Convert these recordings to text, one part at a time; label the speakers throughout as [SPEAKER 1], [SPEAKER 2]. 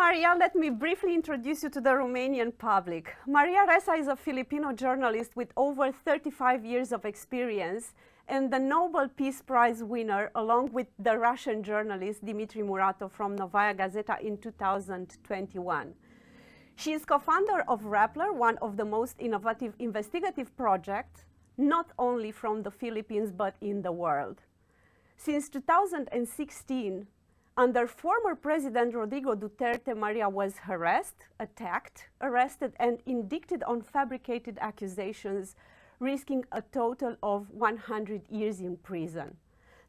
[SPEAKER 1] Maria, let me briefly introduce you to the Romanian public. Maria Ressa is a Filipino journalist with over 35 years of experience and the Nobel Peace Prize winner, along with the Russian journalist Dmitry Muratov from Novaya Gazeta in 2021. She is co-founder of Rappler, one of the most innovative investigative projects, not only from the Philippines but in the world. Since 2016, under former President Rodrigo Duterte, Maria was harassed, attacked, arrested, and indicted on fabricated accusations, risking a total of 100 years in prison.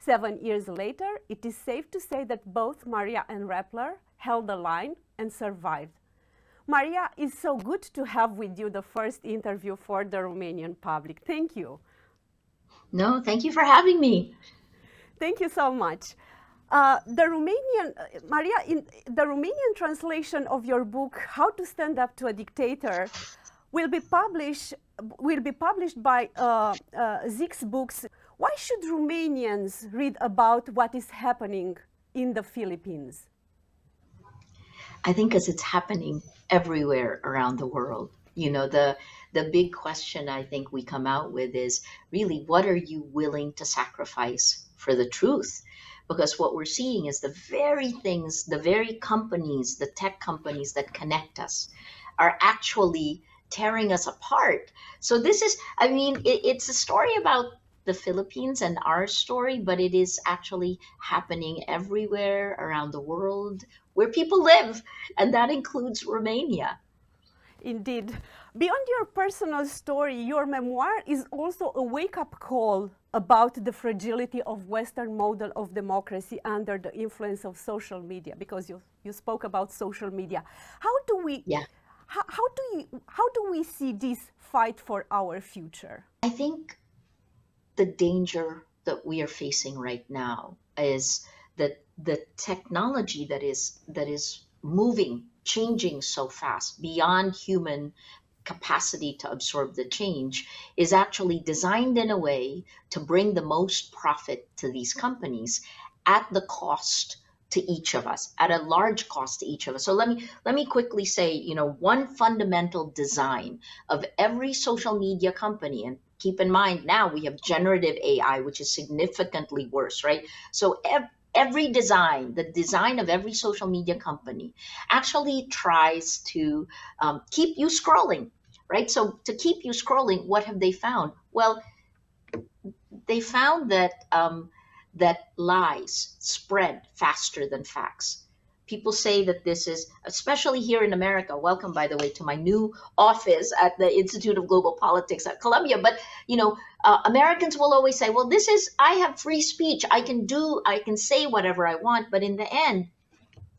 [SPEAKER 1] 7 years later, it is safe to say that both Maria and Rappler held the line and survived. Maria, it's so good to have with you the first interview for the Romanian public. Thank you.
[SPEAKER 2] No, thank you for having me.
[SPEAKER 1] Thank you so much. Maria, in the Romanian translation of your book, How to Stand Up to a Dictator, will be published by Zix Books. Why should Romanians read about what is happening in the Philippines?
[SPEAKER 2] I think because it's happening everywhere around the world. You know, the big question I think we come out with is really, what are you willing to sacrifice for the truth? Because what we're seeing is the very things, the very companies, the tech companies that connect us are actually tearing us apart. So this is, I mean, it's a story about the Philippines and our story, but it is actually happening everywhere around the world where people live, and that includes Romania.
[SPEAKER 1] Indeed. Beyond your personal story, your memoir is also a wake-up call about the fragility of Western model of democracy under the influence of social media, because you spoke about social media. How do we see this fight for our future?
[SPEAKER 2] I think the danger that we are facing right now is that the technology that is moving, changing so fast beyond human capacity to absorb the change is actually designed in a way to bring the most profit to these companies at the cost to each of us, at a large cost to each of us. So let me quickly say, you know, one fundamental design of every social media company, and keep in mind now we have generative AI, which is significantly worse, right? So every design, the design of every social media company actually tries to keep you scrolling, right? So to keep you scrolling, what have they found? Well, they found that that lies spread faster than facts. People say that this is, especially here in America, welcome, by the way, to my new office at the Institute of Global Politics at Columbia. But, you know, Americans will always say, well, I have free speech. I can say whatever I want. But in the end,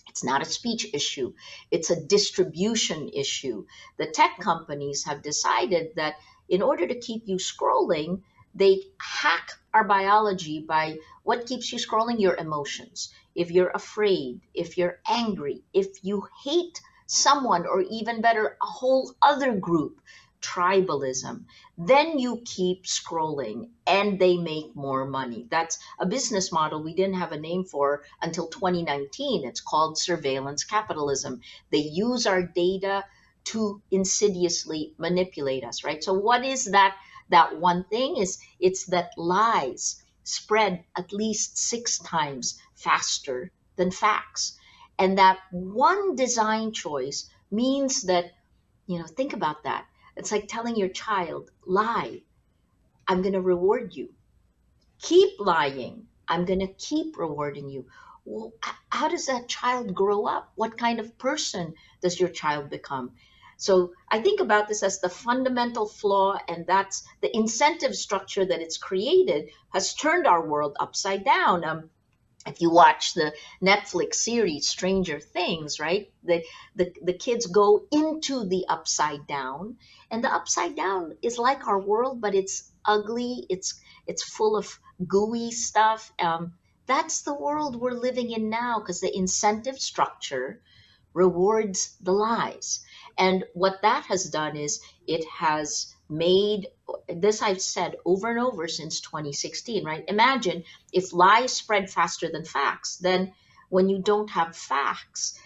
[SPEAKER 2] it's not a speech issue. It's a distribution issue. The tech companies have decided that in order to keep you scrolling, they hack our biology by what keeps you scrolling, your emotions. If you're afraid, if you're angry, if you hate someone, or even better, a whole other group, tribalism, then you keep scrolling and they make more money. That's a business model we didn't have a name for until 2019. It's called surveillance capitalism. They use our data to insidiously manipulate us, right? So what is that? That one thing is, it's that lies spread at least 6 times faster than facts. And that one design choice means that, you know, think about that. It's like telling your child, lie, I'm going to reward you. Keep lying, I'm going to keep rewarding you. Well, how does that child grow up? What kind of person does your child become? So I think about this as the fundamental flaw, and that's the incentive structure that it's created has turned our world upside down. If you watch the Netflix series Stranger Things, right, the kids go into the upside down, and the upside down is like our world, but it's ugly. It's full of gooey stuff. That's the world we're living in now, because the incentive structure rewards the lies. And what that has done is it has made this, I've said over and over since 2016, right? Imagine if lies spread faster than facts, then When you don't have facts,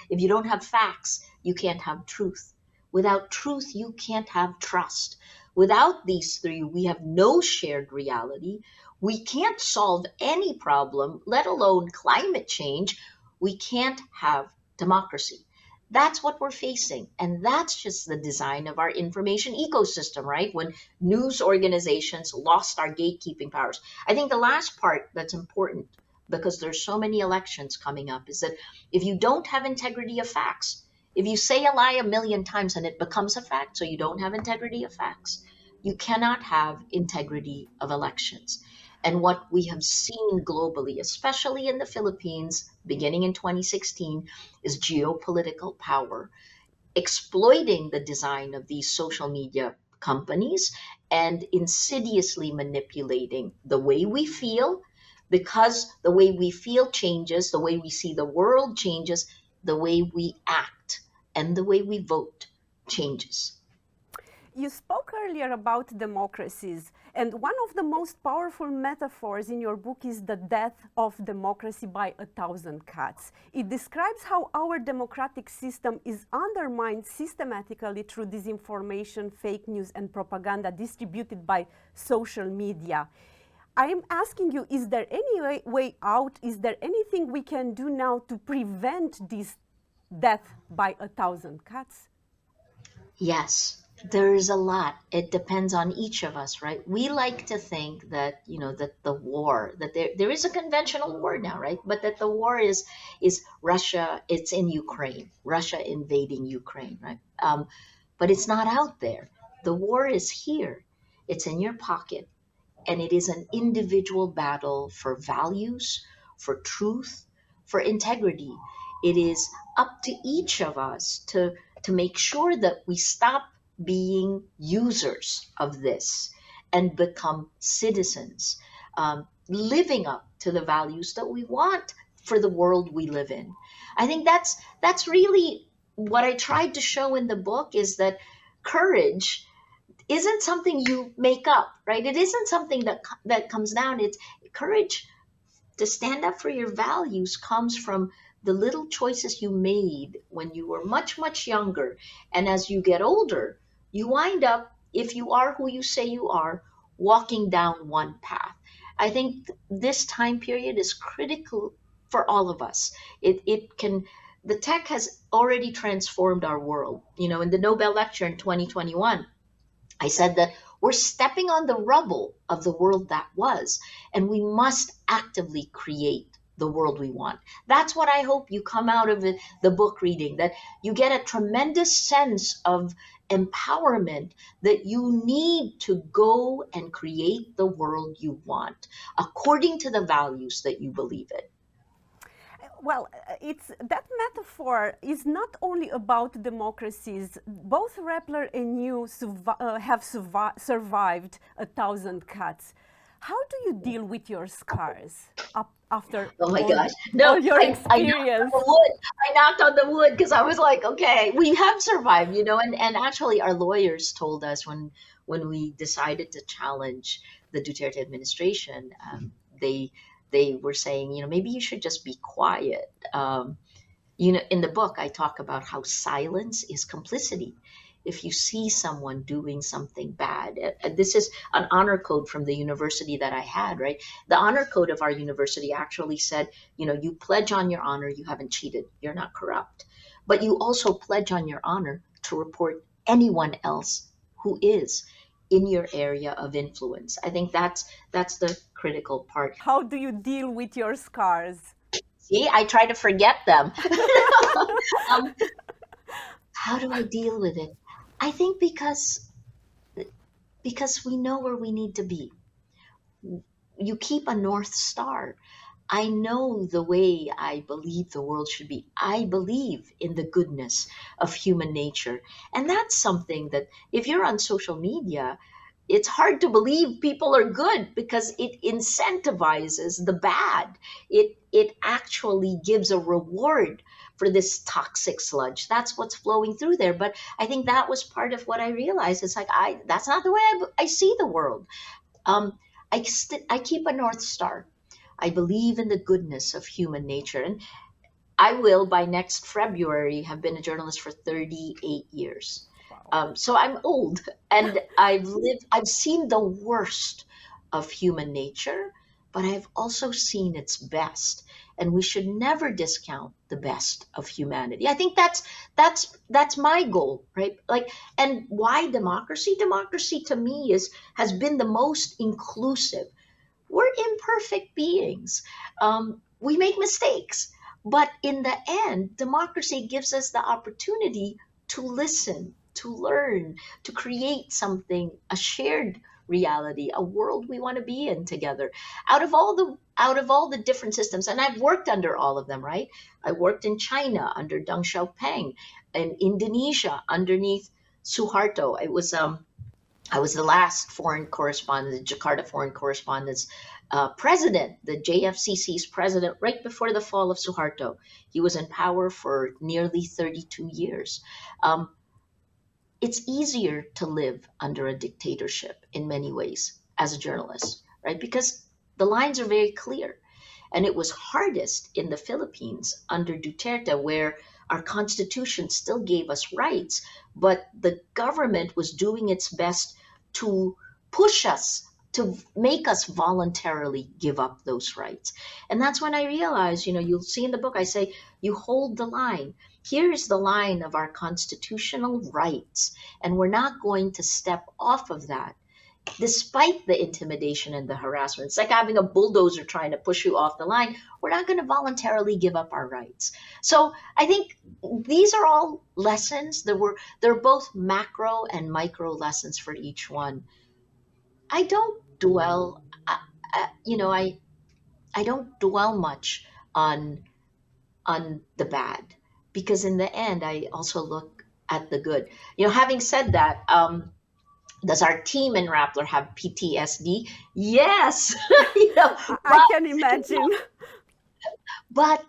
[SPEAKER 2] if you don't have facts, you can't have truth. Without truth, you can't have trust. Without these three, we have no shared reality. We can't solve any problem, let alone climate change. We can't have democracy. That's what we're facing. And that's just the design of our information ecosystem, right? When news organizations lost our gatekeeping powers. I think the last part that's important, because there's so many elections coming up, is that if you don't have integrity of facts, if you say a lie a million times and it becomes a fact, so you don't have integrity of facts, you cannot have integrity of elections. And what we have seen globally, especially in the Philippines, beginning in 2016, is geopolitical power exploiting the design of these social media companies and insidiously manipulating the way we feel, because the way we feel changes, the way we see the world changes, the way we act and the way we vote changes.
[SPEAKER 1] You spoke earlier about democracies, and one of the most powerful metaphors in your book is the death of democracy by 1,000 cuts. It describes how our democratic system is undermined systematically through disinformation, fake news, and propaganda distributed by social media. I am asking you, is there any way out? Is there anything we can do now to prevent this death by 1,000 cuts?
[SPEAKER 2] Yes. There's a lot. It depends on each of us, right? We like to think that, that the war, that there is a conventional war now, right? But that the war is Russia, it's in Ukraine, Russia invading Ukraine, right? But it's not out there. The war is here. It's in your pocket. And it is an individual battle for values, for truth, for integrity. It is up to each of us to make sure that we stop being users of this and become citizens, living up to the values that we want for the world we live in. I think that's really what I tried to show in the book, is that courage isn't something you make up, right? It isn't something that comes down. It's courage to stand up for your values comes from the little choices you made when you were much, much younger. And as you get older, you wind up, if you are who you say you are, walking down one path. I think this time period is critical for all of us. The tech has already transformed our world. In the Nobel lecture in 2021, I said that we're stepping on the rubble of the world that was, and we must actively create the world we want. That's what I hope you come out of the book reading, that you get a tremendous sense of empowerment, that you need to go and create the world you want according to the values that you believe in.
[SPEAKER 1] Well, that metaphor is not only about democracies. Both Rappler and you have survived 1,000 cuts. How do you deal with your scars after
[SPEAKER 2] oh my
[SPEAKER 1] all,
[SPEAKER 2] gosh, no,
[SPEAKER 1] all your experience?
[SPEAKER 2] I knocked on the wood because I was like, okay, we have survived, and actually our lawyers told us when we decided to challenge the Duterte administration, they were saying, maybe you should just be quiet. In the book, I talk about how silence is complicity. If you see someone doing something bad, this is an honor code from the university that I had, right? The honor code of our university actually said, you pledge on your honor, you haven't cheated, you're not corrupt. But you also pledge on your honor to report anyone else who is in your area of influence. I think that's the critical part.
[SPEAKER 1] How do you deal with your scars?
[SPEAKER 2] See, I try to forget them. How do I deal with it? I think because we know where we need to be. You keep a North Star. I know the way I believe the world should be. I believe in the goodness of human nature. And that's something that if you're on social media, it's hard to believe people are good because it incentivizes the bad. It actually gives a reward for this toxic sludge. That's what's flowing through there. But I think that was part of what I realized. It's like, that's not the way I see the world. I keep a North Star. I believe in the goodness of human nature. And I will, by next February, have been a journalist for 38 years.
[SPEAKER 1] Wow.
[SPEAKER 2] So I'm old, and I've seen the worst of human nature, but I've also seen its best. And we should never discount the best of humanity. I think that's my goal, right? Like, and why democracy? Democracy to me has been the most inclusive. We're imperfect beings. We make mistakes, but in the end, democracy gives us the opportunity to listen, to learn, to create something, a shared reality, a world we want to be in together. Out of all the different systems, and I've worked under all of them, right? I worked in China under Deng Xiaoping, in Indonesia underneath Suharto. I was the last foreign correspondent, the Jakarta foreign correspondence president, the JFCC's president, right before the fall of Suharto. He was in power for nearly 32 years. It's easier to live under a dictatorship in many ways as a journalist, right? Because the lines are very clear. And it was hardest in the Philippines under Duterte, where our constitution still gave us rights, but the government was doing its best to push us, to make us voluntarily give up those rights. And that's when I realized, you'll see in the book, I say, you hold the line. Here's the line of our constitutional rights, and we're not going to step off of that, despite the intimidation and the harassment. It's like having a bulldozer trying to push you off the line. We're not going to voluntarily give up our rights. So I think these are all lessons. They're both macro and micro lessons for each one. I don't dwell, I don't dwell much on the bad, because in the end, I also look at the good. Having said that, does our team in Rappler have PTSD? Yes.
[SPEAKER 1] I can imagine.
[SPEAKER 2] But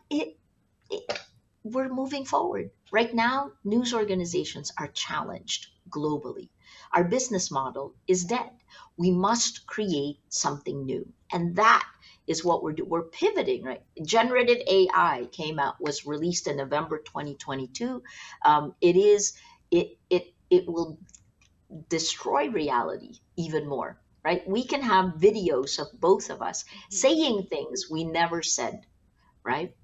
[SPEAKER 2] we're moving forward. Right now, news organizations are challenged globally. Our business model is dead. We must create something new. And that is what we're doing. We're pivoting, right? Generative AI was released in November 2022. It will destroy reality even more, right? We can have videos of both of us saying things we never said, right?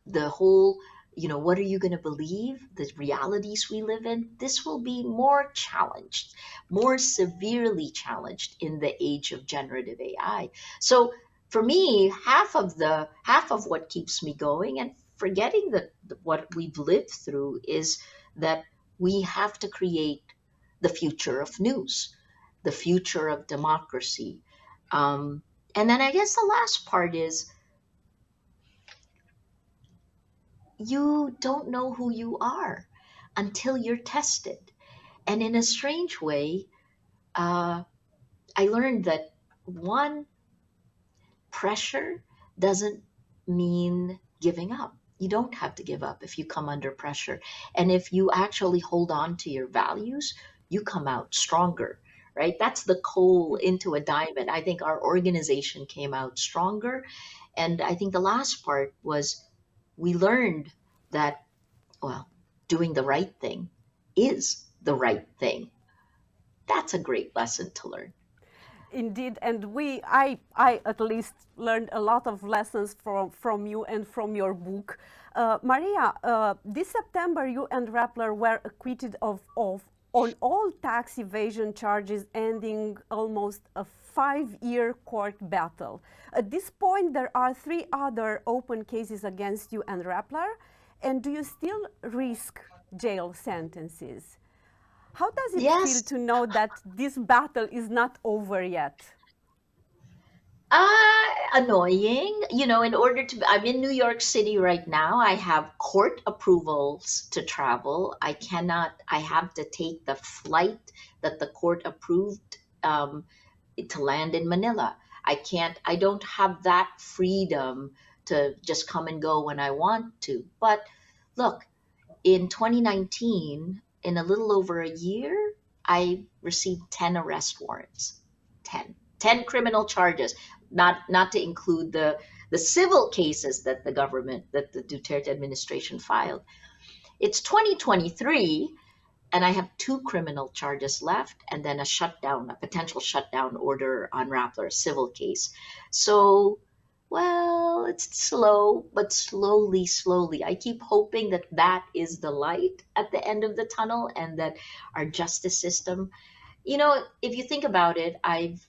[SPEAKER 2] The whole, what are you going to believe? The realities we live in, this will be more challenged, more severely challenged in the age of generative AI. So for me, half of what keeps me going and forgetting that what we've lived through is that we have to create the future of news, the future of democracy. And then I guess the last part is, you don't know who you are until you're tested. And in a strange way, I learned that pressure doesn't mean giving up. You don't have to give up if you come under pressure. And if you actually hold on to your values, you come out stronger, right? That's the coal into a diamond. I think our organization came out stronger. And I think the last part was, we learned that, doing the right thing is the right thing. That's a great lesson to learn.
[SPEAKER 1] Indeed, and I at least learned a lot of lessons from you and from your book. Maria, this September you and Rappler were acquitted on all tax evasion charges, ending almost a 5-year court battle. At this point, there are 3 other open cases against you and Rappler, and do you still risk jail sentences? How does it feel to know that this battle is not over yet?
[SPEAKER 2] Annoying. I'm in New York City right now. I have court approvals to travel. I have to take the flight that the court approved to land in Manila. I don't have that freedom to just come and go when I want to. But look, in 2019, in a little over a year, I received 10 arrest warrants. 10 criminal charges. not to include the civil cases that the Duterte administration filed. It's 2023, and I have 2 criminal charges left, and then a potential shutdown order on Rappler, a civil case. So, well, it's slow, but slowly. I keep hoping that is the light at the end of the tunnel, and that our justice system, if you think about it, I've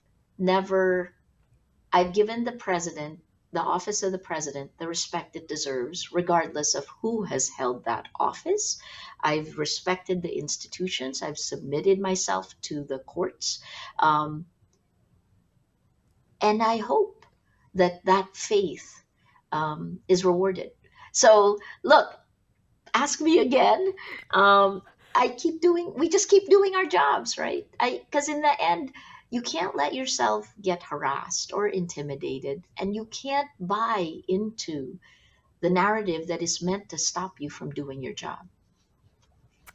[SPEAKER 2] given the office of the president, the respect it deserves, regardless of who has held that office. I've respected the institutions. I've submitted myself to the courts. And I hope that faith is rewarded. So look, ask me again. We just keep doing our jobs, right? Because in the end, you can't let yourself get harassed or intimidated, and you can't buy into the narrative that is meant to stop you from doing your job.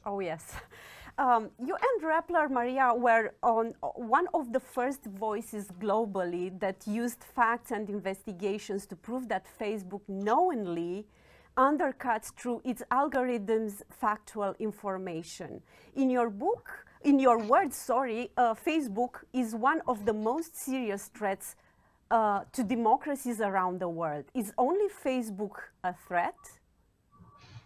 [SPEAKER 1] Oh, yes. You and Rappler, Maria, were on one of the first voices globally that used facts and investigations to prove that Facebook knowingly undercuts through its algorithms factual information. In your words, Facebook is one of the most serious threats to democracies around the world. Is only Facebook a threat?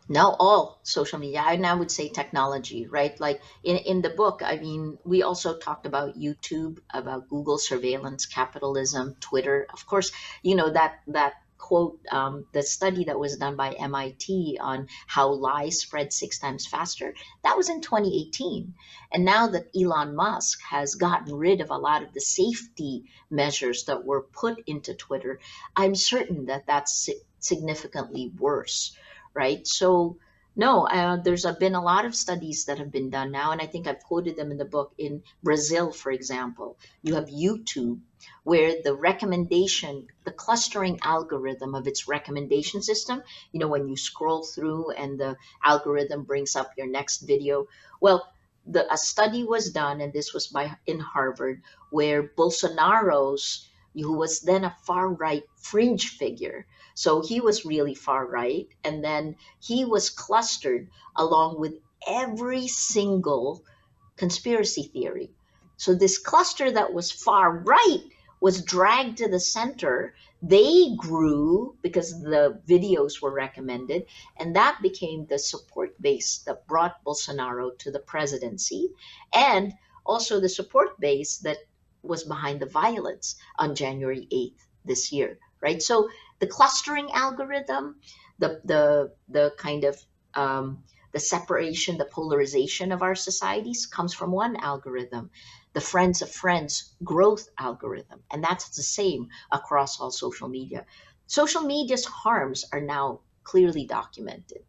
[SPEAKER 2] No, all social media, and I would say technology, right? Like in the book, I mean, we also talked about YouTube, about Google surveillance, capitalism, Twitter. Of course, that quote, the study that was done by MIT on how lies spread 6 times faster, that was in 2018. And now that Elon Musk has gotten rid of a lot of the safety measures that were put into Twitter, I'm certain that that's significantly worse, right? So no, there's been a lot of studies that have been done now, and I think I've quoted them in the book. In Brazil, for example, you have YouTube, where the clustering algorithm of its recommendation system, when you scroll through and the algorithm brings up your next video. Well, a study was done, and this was in Harvard, where Bolsonaro's, who was then a far-right fringe figure, so he was really far right, and then he was clustered along with every single conspiracy theory. So this cluster that was far right was dragged to the center. They grew because the videos were recommended, and that became the support base that brought Bolsonaro to the presidency, and also the support base that was behind the violence on January 8th this year, right? So the clustering algorithm, the kind of the separation, the polarization of our societies comes from one algorithm, the friends of friends growth algorithm, and that's the same across all social media. Social media's harms are now clearly documented.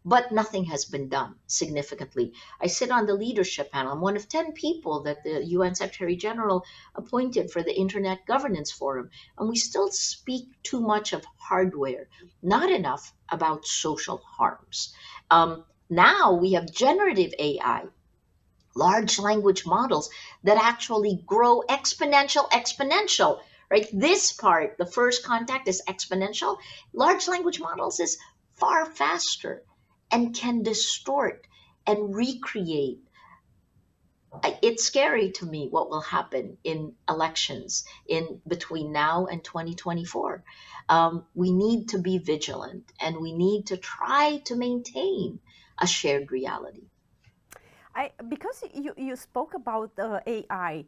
[SPEAKER 2] But nothing has been done significantly. I sit on the leadership panel. I'm one of 10 people that the UN Secretary General appointed for the Internet Governance Forum. And we still speak too much of hardware, not enough about social harms. Now we have generative AI, large language models that actually grow exponential, right? This part, the first contact, is exponential. Large language models is far faster and can distort and recreate. It's scary to me what will happen in elections in between now and 2024. We need to be vigilant, and we need to try to maintain a shared reality.
[SPEAKER 1] Because you spoke about AI,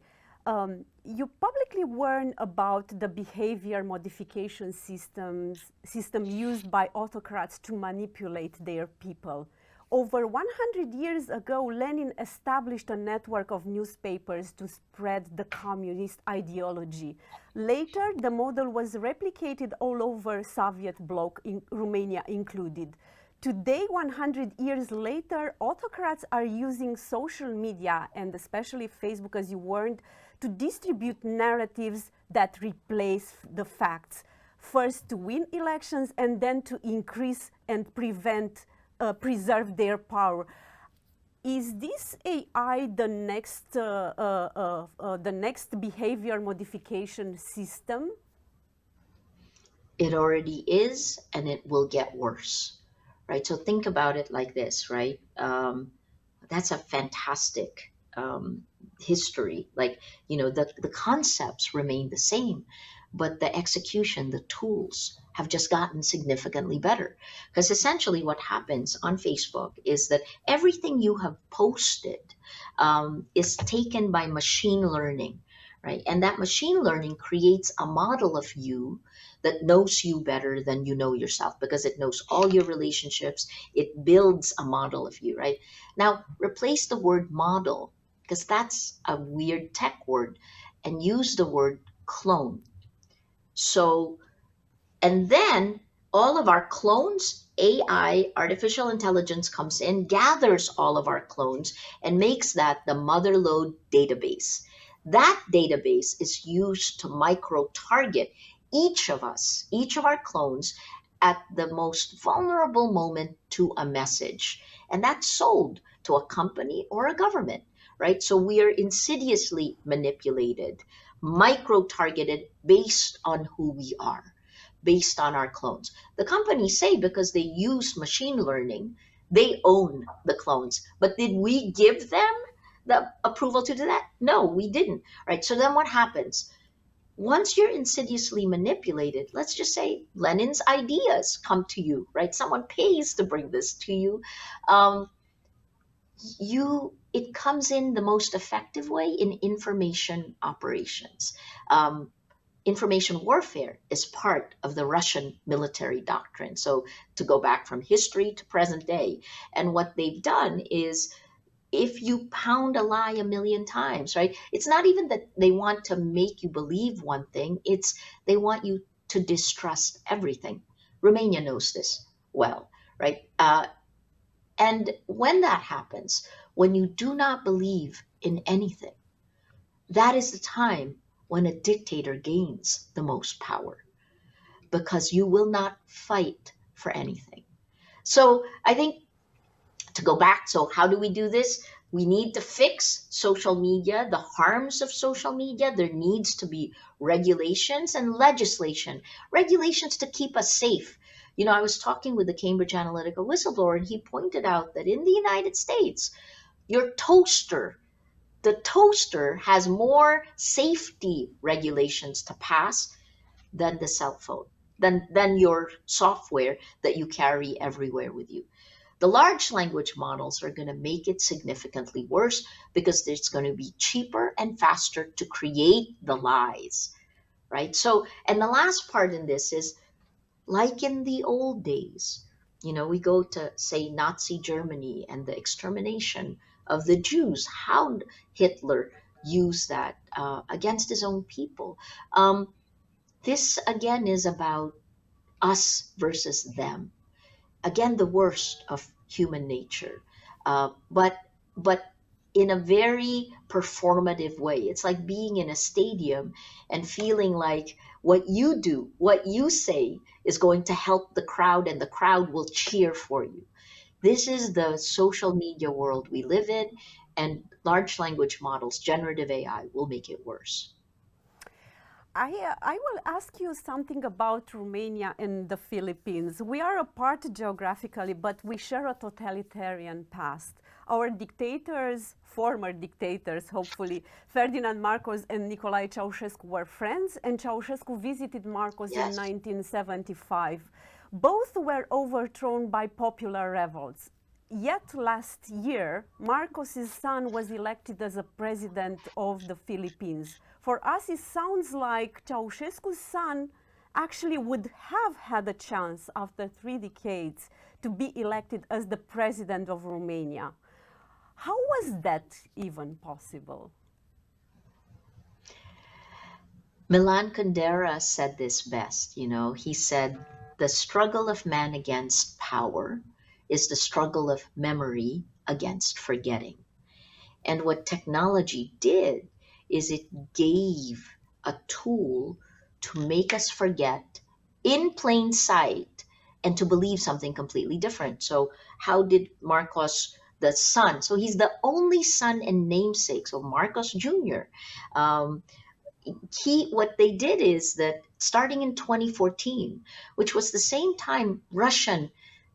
[SPEAKER 1] you publicly warn about the behavior modification system used by autocrats to manipulate their people. Over 100 years ago, Lenin established a network of newspapers to spread the communist ideology. Later, the model was replicated all over Soviet bloc, Romania included. Today, 100 years later, autocrats are using social media, and especially Facebook, as you warned, to distribute narratives that replace the facts. First to win elections, and then to increase and preserve their power. Is this AI the next behavior modification system?
[SPEAKER 2] It already is, and it will get worse, right? So think about it like this, right? That's a fantastic history. Like, you know, the concepts remain the same, but the execution, the tools have just gotten significantly better. Because essentially what happens on Facebook is that everything you have posted is taken by machine learning, right? And that machine learning creates a model of you that knows you better than you know yourself, because it knows all your relationships. It builds a model of you, right? Now, replace the word model, because that's a weird tech word, and use the word clone. So, and then all of our clones, AI, artificial intelligence, comes in, gathers all of our clones, and makes that the motherlode database. That database is used to micro-target each of us, each of our clones, at the most vulnerable moment to a message. And that's sold to a company or a government, right? So we are insidiously manipulated, micro-targeted based on who we are, based on our clones. The companies say because they use machine learning, they own the clones. But did we give them the approval to do that? No, we didn't, right? So then what happens? Once you're insidiously manipulated, let's just say Lenin's ideas come to you, right? Someone pays to bring this to you. It comes in the most effective way in information operations. Information warfare is part of the Russian military doctrine. So to go back from history to present day, and what they've done is, if you pound a lie a million times, right? It's not even that they want to make you believe one thing, it's they want you to distrust everything. Romania knows this well, right? And when that happens, when you do not believe in anything, that is the time when a dictator gains the most power, because you will not fight for anything. So I think, to go back, so how do we do this? We need to fix social media, the harms of social media. There needs to be regulations and legislation. Regulations to keep us safe. You know, I was talking with the Cambridge Analytica whistleblower, and he pointed out that in the United States, your toaster, the toaster has more safety regulations to pass than the cell phone, than your software that you carry everywhere with you. The large language models are going to make it significantly worse, because it's going to be cheaper and faster to create the lies, right? So, and the last part in this is, like in the old days, you know, we go to, say, Nazi Germany and the extermination of the Jews, how Hitler used that against his own people. This, again, is about us versus them. Again, the worst of human nature, but in a very performative way. It's like being in a stadium and feeling like what you do, what you say, is going to help the crowd, and the crowd will cheer for you. This is the social media world we live in, and large language models, generative AI, will make it worse.
[SPEAKER 1] I will ask you something about Romania and the Philippines. We are apart geographically, but we share a totalitarian past. Our dictators, former dictators, hopefully, Ferdinand Marcos and Nicolae Ceausescu, were friends, and Ceausescu visited Marcos in 1975. Both were overthrown by popular revolts. Yet last year, Marcos's son was elected as a president of the Philippines. For us, it sounds like Ceausescu's son actually would have had a chance after 3 decades to be elected as the president of Romania. How was that even possible?
[SPEAKER 2] Milan Kundera said this best, you know. He said, the struggle of man against power is the struggle of memory against forgetting. And what technology did is it gave a tool to make us forget in plain sight and to believe something completely different. So how did Marcos the son. So he's the only son and namesake. So Marcos Jr. What they did is that starting in 2014, which was the same time Russian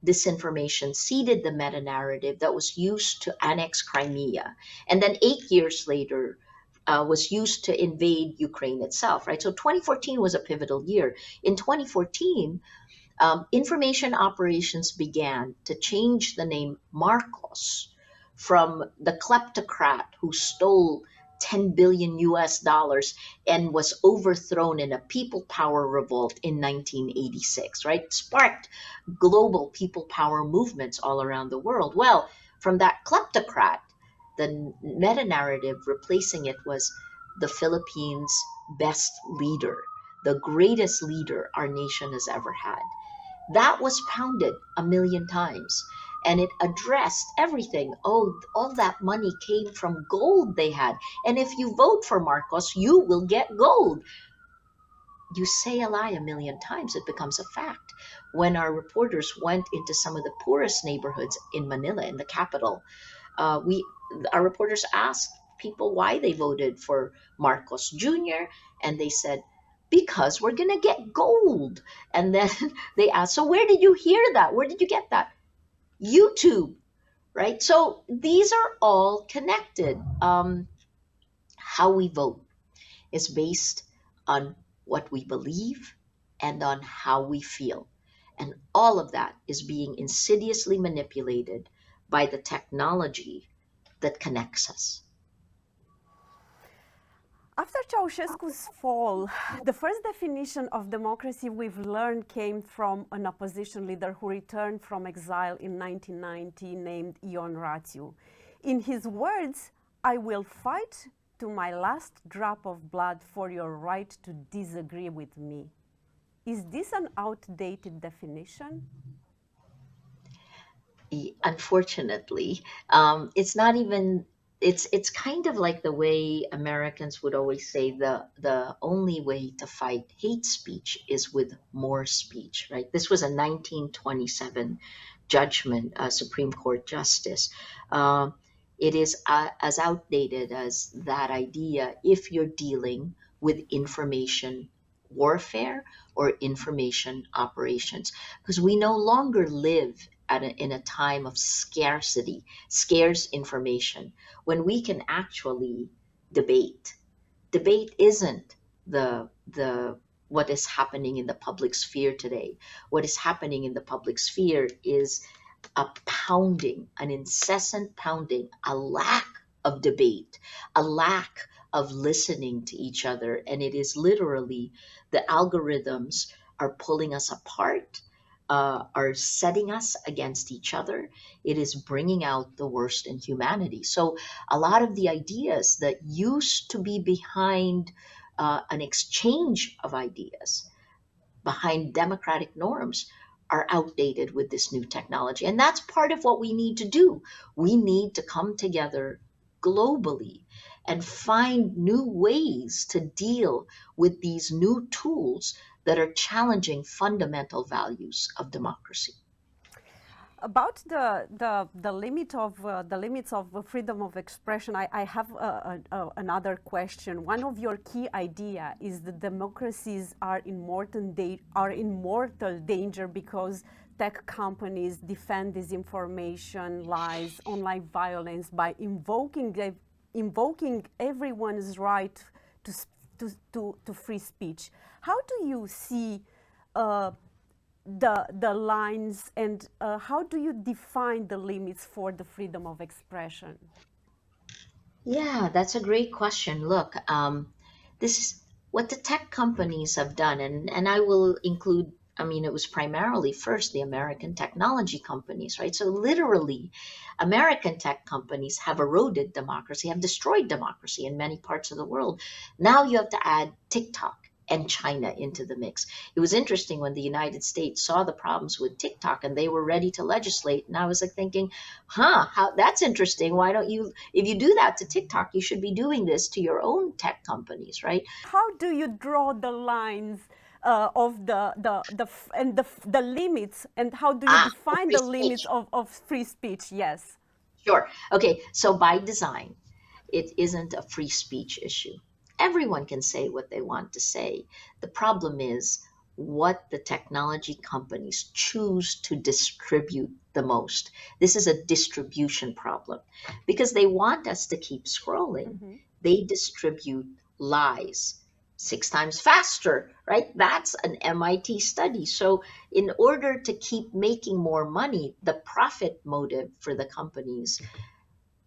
[SPEAKER 2] disinformation seeded the meta-narrative that was used to annex Crimea, and then 8 years later was used to invade Ukraine itself, right? So 2014 was a pivotal year. In 2014, information operations began to change the name Marcos from the kleptocrat who stole 10 billion US dollars and was overthrown in a people power revolt in 1986, right? Sparked global people power movements all around the world. Well, from that kleptocrat, the meta narrative replacing it was the Philippines' best leader, the greatest leader our nation has ever had. That was pounded 1,000,000 times. And it addressed everything. Oh, all that money came from gold they had. And if you vote for Marcos, you will get gold. You say a lie 1,000,000 times, it becomes a fact. When our reporters went into some of the poorest neighborhoods in Manila, in the capital, our reporters asked people why they voted for Marcos Jr. And they said, because we're going to get gold. And then they asked, so where did you hear that? Where did you get that? YouTube, right? So these are all connected. How we vote is based on what we believe and on how we feel. And all of that is being insidiously manipulated by the technology that connects us.
[SPEAKER 1] After Ceausescu's fall, the first definition of democracy we've learned came from an opposition leader who returned from exile in 1990 named Ion Rațiu. In his words, I will fight to my last drop of blood for your right to disagree with me. Is this an outdated definition?
[SPEAKER 2] Unfortunately, it's not even. It's kind of like the way Americans would always say the only way to fight hate speech is with more speech, right? This was a 1927 judgment, Supreme Court justice. It is as outdated as that idea if you're dealing with information warfare or information operations, because we no longer live in a time of scarcity, scarce information, when we can actually debate. Debate isn't what is happening in the public sphere today. What is happening in the public sphere is a pounding, an incessant pounding, a lack of debate, a lack of listening to each other. And it is literally the algorithms are pulling us apart, are setting us against each other. It is bringing out the worst in humanity. So a lot of the ideas that used to be behind an exchange of ideas, behind democratic norms, are outdated with this new technology. And that's part of what we need to do. We need to come together globally and find new ways to deal with these new tools that are challenging fundamental values of democracy.
[SPEAKER 1] About the limits of freedom of expression, I have another question. One of your key idea is that democracies are in mortal danger because tech companies defend disinformation, lies, online violence by invoking everyone's right to free speech. How do you see the lines, and how do you define the limits for the freedom of expression?
[SPEAKER 2] Yeah, that's a great question. Look, this is what the tech companies have done, and I will include, it was primarily first the American technology companies, right? So literally, American tech companies have eroded democracy, have destroyed democracy in many parts of the world. Now you have to add TikTok and China into the mix. It was interesting when the United States saw the problems with TikTok and they were ready to legislate. And I was like thinking, that's interesting. Why don't you, if you do that to TikTok, you should be doing this to your own tech companies, right?
[SPEAKER 1] How do you draw the lines of the limits, and how do you define the limits of free speech? Yes.
[SPEAKER 2] Sure. Okay. So by design, it isn't a free speech issue. Everyone can say what they want to say. The problem is what the technology companies choose to distribute the most. This is a distribution problem because they want us to keep scrolling.
[SPEAKER 1] Mm-hmm.
[SPEAKER 2] They distribute lies 6 times faster, right? That's an MIT study. So, in order to keep making more money, the profit motive for the companies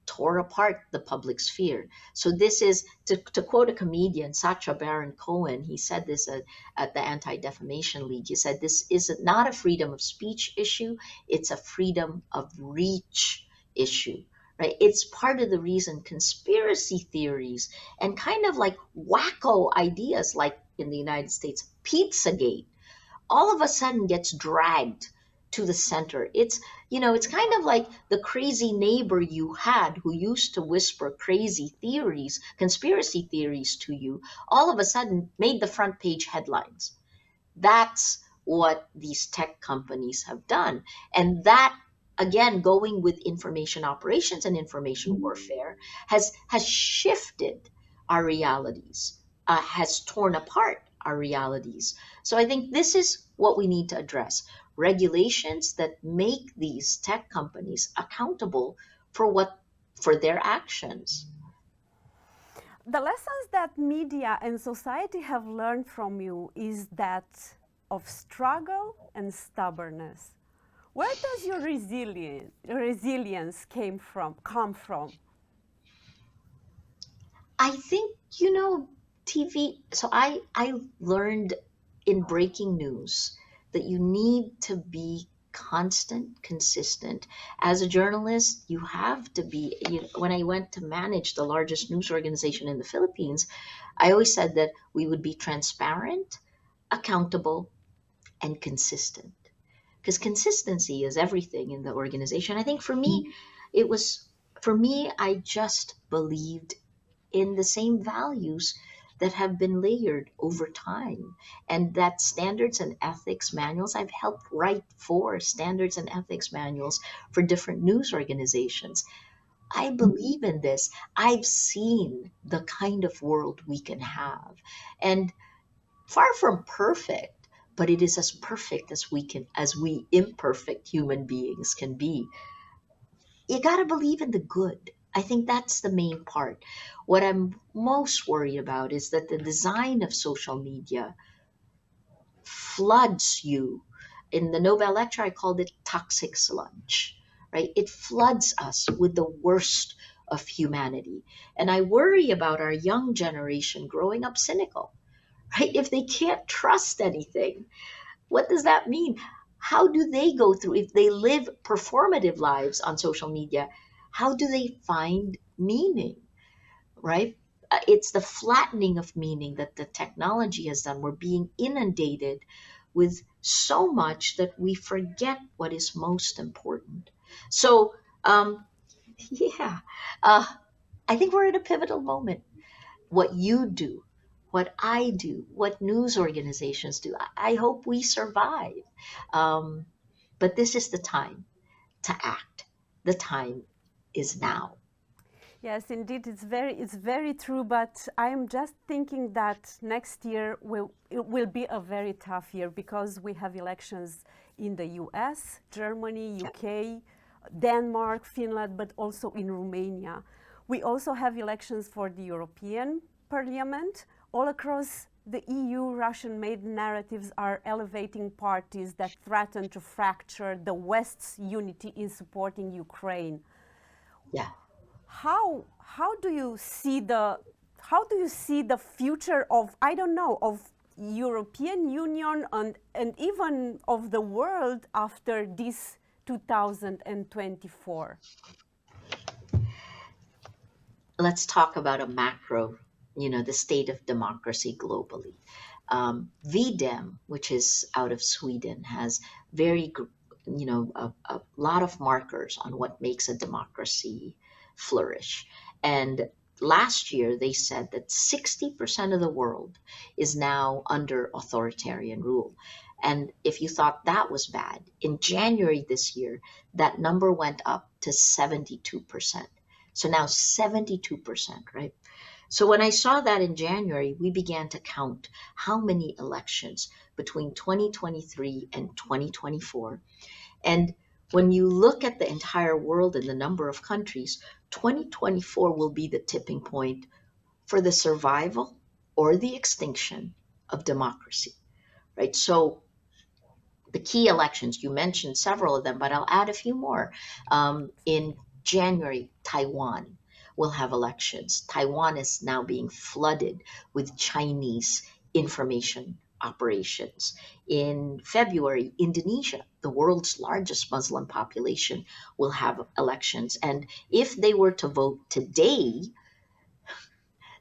[SPEAKER 2] tore apart the public sphere. So this is, to quote a comedian, Sacha Baron Cohen, he said this at the Anti-Defamation League. He said, this is not a freedom of speech issue, it's a freedom of reach issue, right? It's part of the reason conspiracy theories and kind of like wacko ideas like in the United States, Pizzagate, all of a sudden gets dragged to the center. It's kind of like the crazy neighbor you had who used to whisper crazy theories, conspiracy theories to you, all of a sudden made the front page headlines. That's what these tech companies have done. And that, again, going with information operations and information warfare, has shifted our realities, has torn apart our realities. So I think this is what we need to address. Regulations that make these tech companies accountable for their actions.
[SPEAKER 1] The lessons that media and society have learned from you is that of struggle and stubbornness. Where does your resilience come from?
[SPEAKER 2] I think, TV. So I learned in breaking news that you need to be constant, consistent. As a journalist, you have to be. When I went to manage the largest news organization in the Philippines, I always said that we would be transparent, accountable, and consistent. Because consistency is everything in the organization. I think for me, I just believed in the same values that have been layered over time, and that standards and ethics manuals, I've helped write 4 standards and ethics manuals for different news organizations. I believe in this. I've seen the kind of world we can have, and far from perfect, but it is as perfect as we imperfect human beings can be. You got to believe in the good. I think that's the main part. What I'm most worried about is that the design of social media floods you. In the Nobel lecture, I called it toxic sludge, right? It floods us with the worst of humanity. And I worry about our young generation growing up cynical, right? If they can't trust anything, what does that mean? How do they go through, if they live performative lives on social media, how do they find meaning, right? It's the flattening of meaning that the technology has done. We're being inundated with so much that we forget what is most important. So, I think we're at a pivotal moment. What you do, what I do, what news organizations do, I hope we survive. But this is the time to act. The time is now.
[SPEAKER 1] Yes, indeed, it's very true. But I'm just thinking that next year it will be a very tough year because we have elections in the U.S., Germany, UK, Denmark, Finland, but also in Romania. We also have elections for the European Parliament. All across the EU, Russian-made narratives are elevating parties that threaten to fracture the West's unity in supporting Ukraine.
[SPEAKER 2] Yeah.
[SPEAKER 1] How do you see the future of, I don't know, of European Union and even of the world after this 2024?
[SPEAKER 2] Let's talk about a macro, the state of democracy globally. VDEM, which is out of Sweden, has a lot of markers on what makes a democracy flourish. And last year, they said that 60% of the world is now under authoritarian rule. And if you thought that was bad, in January this year, that number went up to 72%. So now 72%, right? So when I saw that in January, we began to count how many elections between 2023 and 2024. And when you look at the entire world and the number of countries, 2024 will be the tipping point for the survival or the extinction of democracy, right? So the key elections, you mentioned several of them, but I'll add a few more. In January, Taiwan will have elections. Taiwan is now being flooded with Chinese information operations. In February, Indonesia, the world's largest Muslim population, will have elections. And if they were to vote today,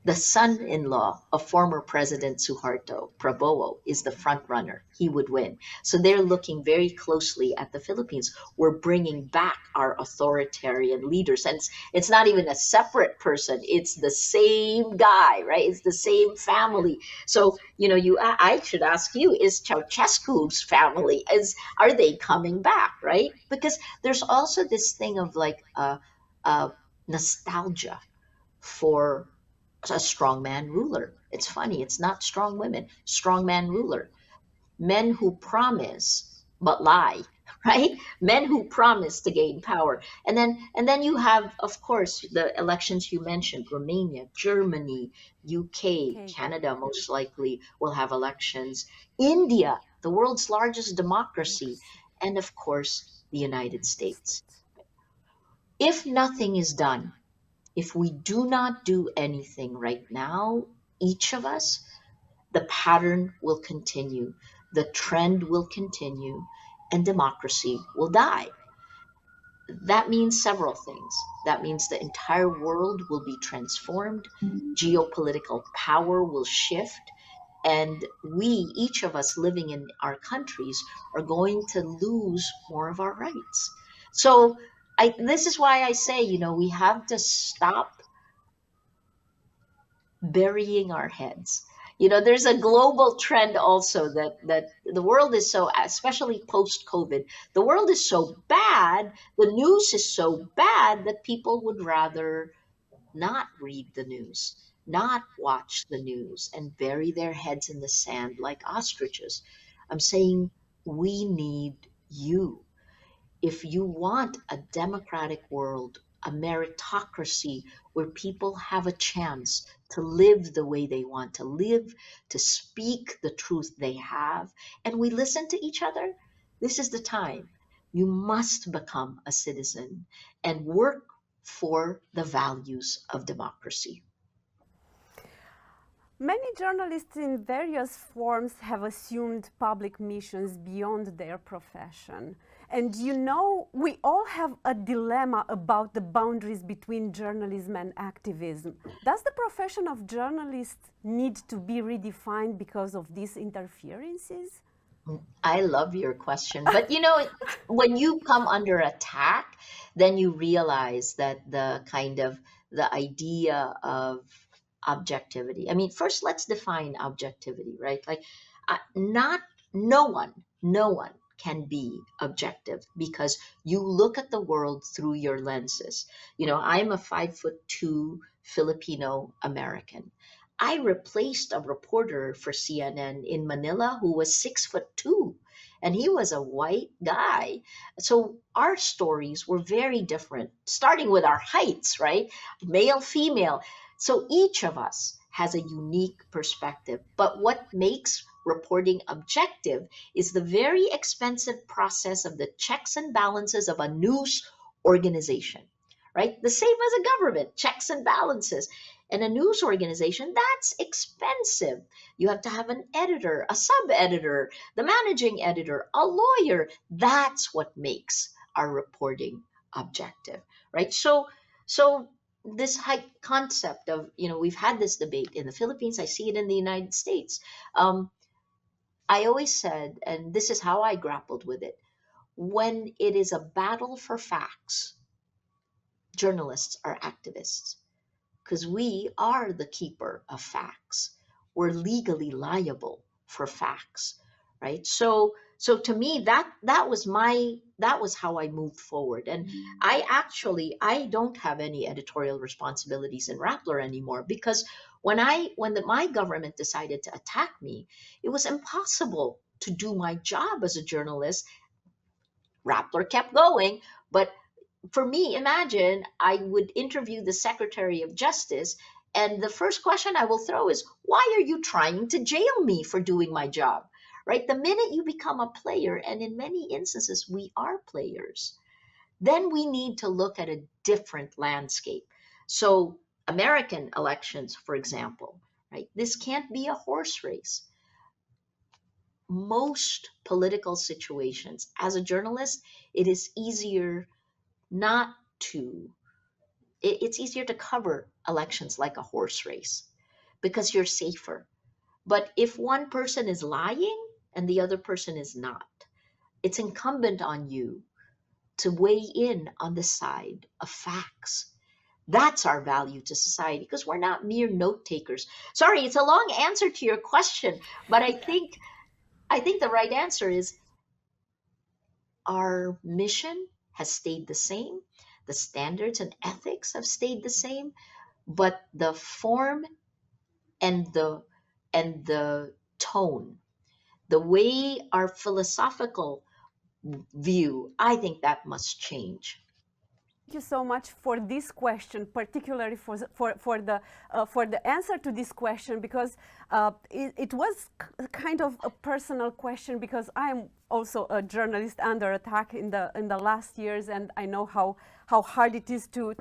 [SPEAKER 2] the son-in-law of former President Suharto, Prabowo, is the front runner. He would win. So they're looking very closely at the Philippines. We're bringing back our authoritarian leaders. And it's not even a separate person. It's the same guy, right? It's the same family. So, I should ask you, is Ceausescu's family, are they coming back, right? Because there's also this thing of like nostalgia for a strongman ruler. It's funny, it's not strong women, strongman ruler. Men who promise but lie, right? Men who promise to gain power. And then you have, of course, the elections you mentioned, Romania, Germany, UK, Canada most likely will have elections, India, the world's largest democracy, and of course, the United States. If nothing is done, if we do not do anything right now, each of us, the pattern will continue, the trend will continue, and democracy will die. That means several things. That means the entire world will be transformed, geopolitical power will shift, and we, each of us living in our countries, are going to lose more of our rights. So this is why I say, we have to stop burying our heads. There's a global trend also that the world is so, especially post-COVID, the world is so bad, the news is so bad that people would rather not read the news, not watch the news, and bury their heads in the sand like ostriches. I'm saying we need you. If you want a democratic world, a meritocracy where people have a chance to live the way they want to live, to speak the truth they have, and we listen to each other, this is the time. You must become a citizen and work for the values of democracy.
[SPEAKER 1] Many journalists in various forms have assumed public missions beyond their profession. And we all have a dilemma about the boundaries between journalism and activism. Does the profession of journalist need to be redefined because of these interferences?
[SPEAKER 2] I love your question. But when you come under attack, then you realize that the idea of objectivity. I mean, first let's define objectivity, right? Like no one can be objective because you look at the world through your lenses. I'm a 5'2" Filipino American. I replaced a reporter for CNN in Manila who was 6'2", and he was a white guy. So our stories were very different, starting with our heights, right? Male, female. So each of us has a unique perspective. But what makes reporting objective is the very expensive process of the checks and balances of a news organization, right? The same as a government, checks and balances. And a news organization, that's expensive. You have to have an editor, a sub-editor, the managing editor, a lawyer. That's what makes our reporting objective, right? So this high concept of, we've had this debate in the Philippines, I see it in the United States. I always said, and this is how I grappled with it, when it is a battle for facts, journalists are activists because we are the keeper of facts. We're legally liable for facts, right? So So to me, that was how I moved forward. And I don't have any editorial responsibilities in Rappler anymore, because when my government decided to attack me, it was impossible to do my job as a journalist. Rappler kept going, but for me, imagine I would interview the Secretary of Justice, and the first question I will throw is, why are you trying to jail me for doing my job? Right? The minute you become a player, and in many instances we are players, then we need to look at a different landscape. So American elections, for example, right? This can't be a horse race. Most political situations, as a journalist, it is easier not to, it's easier to cover elections like a horse race because you're safer. But if one person is lying and the other person is not, it's incumbent on you to weigh in on the side of facts. That's our value to society, because we're not mere note takers. Sorry, it's a long answer to your question, but I think the right answer is our mission has stayed the same. The standards and ethics have stayed the same, but the form and the tone, the way our philosophical view, I think that must change.
[SPEAKER 1] Thank you so much for this question, particularly for the answer to this question, because it was kind of a personal question, because I am also a journalist under attack in the last years, and I know how hard it is to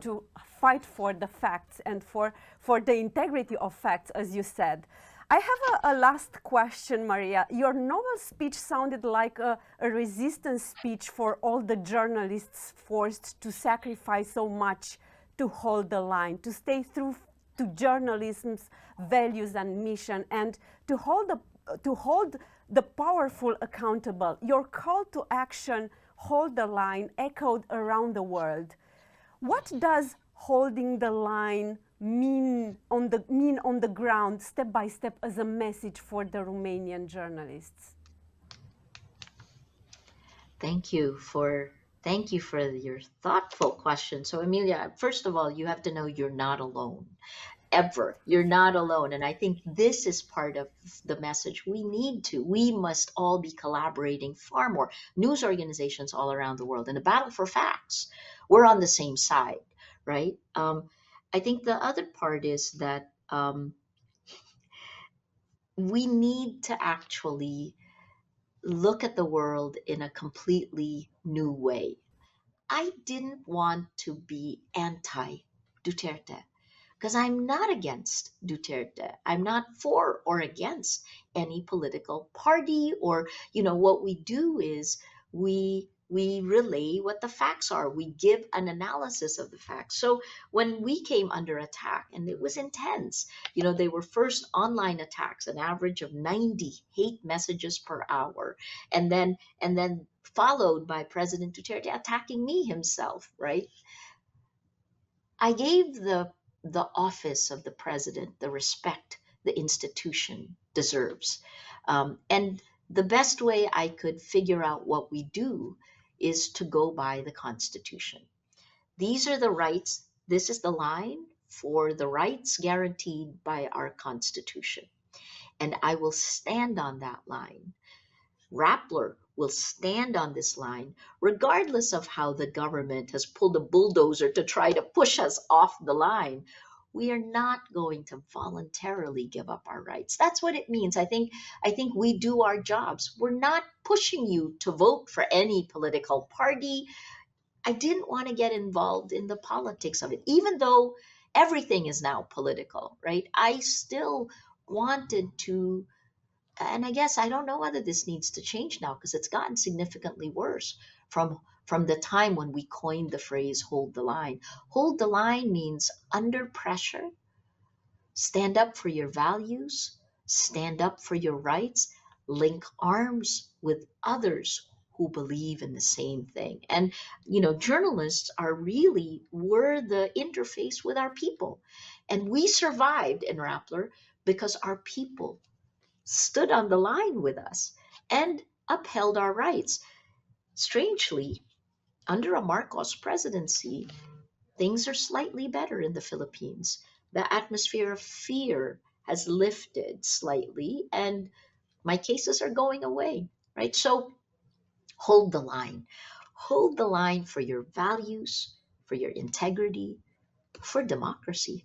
[SPEAKER 1] fight for the facts and for the integrity of facts, as you said. I have a last question, Maria. Your Nobel speech sounded like a resistance speech for all the journalists forced to sacrifice so much to hold the line, to stay true to journalism's values and mission, and to hold the powerful accountable. Your call to action, hold the line, echoed around the world. What does holding the line mean on the ground, step by step, as a message for the Romanian journalists?
[SPEAKER 2] Thank you for your thoughtful question. So Emilia, first of all, you have to know you're not alone. Ever. You're not alone. And I think this is part of the message. We must all be collaborating far more. News organizations all around the world in the battle for facts. We're on the same side, right? I think the other part is that we need to actually look at the world in a completely new way. I didn't want to be anti-Duterte, because I'm not against Duterte. I'm not for or against any political party, or, what we do is we relay what the facts are. We give an analysis of the facts. So when we came under attack, and it was intense, they were first online attacks, an average of 90 hate messages per hour, and then followed by President Duterte attacking me himself, right? I gave the office of the president the respect the institution deserves. And the best way I could figure out what we do is to go by the Constitution. These are the rights. This is the line for the rights guaranteed by our Constitution. And I will stand on that line. Rappler will stand on this line, regardless of how the government has pulled a bulldozer to try to push us off the line. We are not going to voluntarily give up our rights. That's what it means. I think we do our jobs. We're not pushing you to vote for any political party. I didn't want to get involved in the politics of it, even though everything is now political, right? I still wanted to, and I guess I don't know whether this needs to change now, because it's gotten significantly worse from the time when we coined the phrase hold the line. Hold the line means under pressure, stand up for your values, stand up for your rights, link arms with others who believe in the same thing. And, journalists were the interface with our people. And we survived in Rappler because our people stood on the line with us. And upheld our rights. Strangely, under a Marcos presidency, things are slightly better in the Philippines. The atmosphere of fear has lifted slightly, and my cases are going away, right? So hold the line. Hold the line for your values, for your integrity, for democracy.